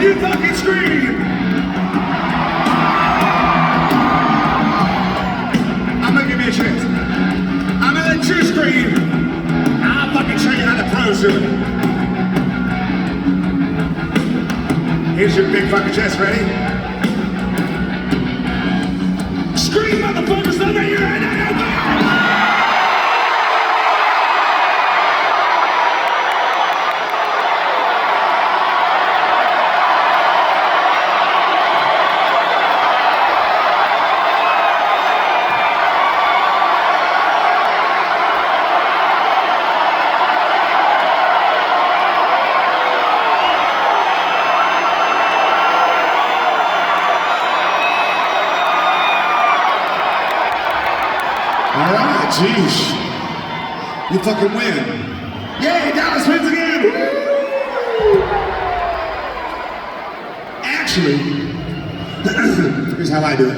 you fucking scream. I'm gonna give you a chance. I'm gonna let you scream. I'll fucking show you how the pros do it. Here's your big fucking chest, ready? Scream, motherfuckers, look at your head. All right, jeez. You fucking win. Yay, Dallas wins again. Woo! Actually, here's how I do it.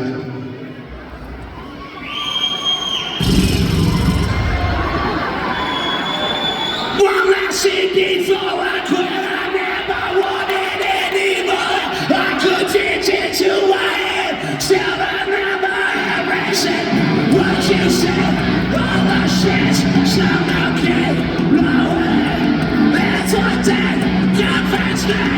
One last shit before I quit. I never wanted anymore. I could teach it to my head. Still remember everything. What you said, all the shit, some don't get lower. That's what that confessed me.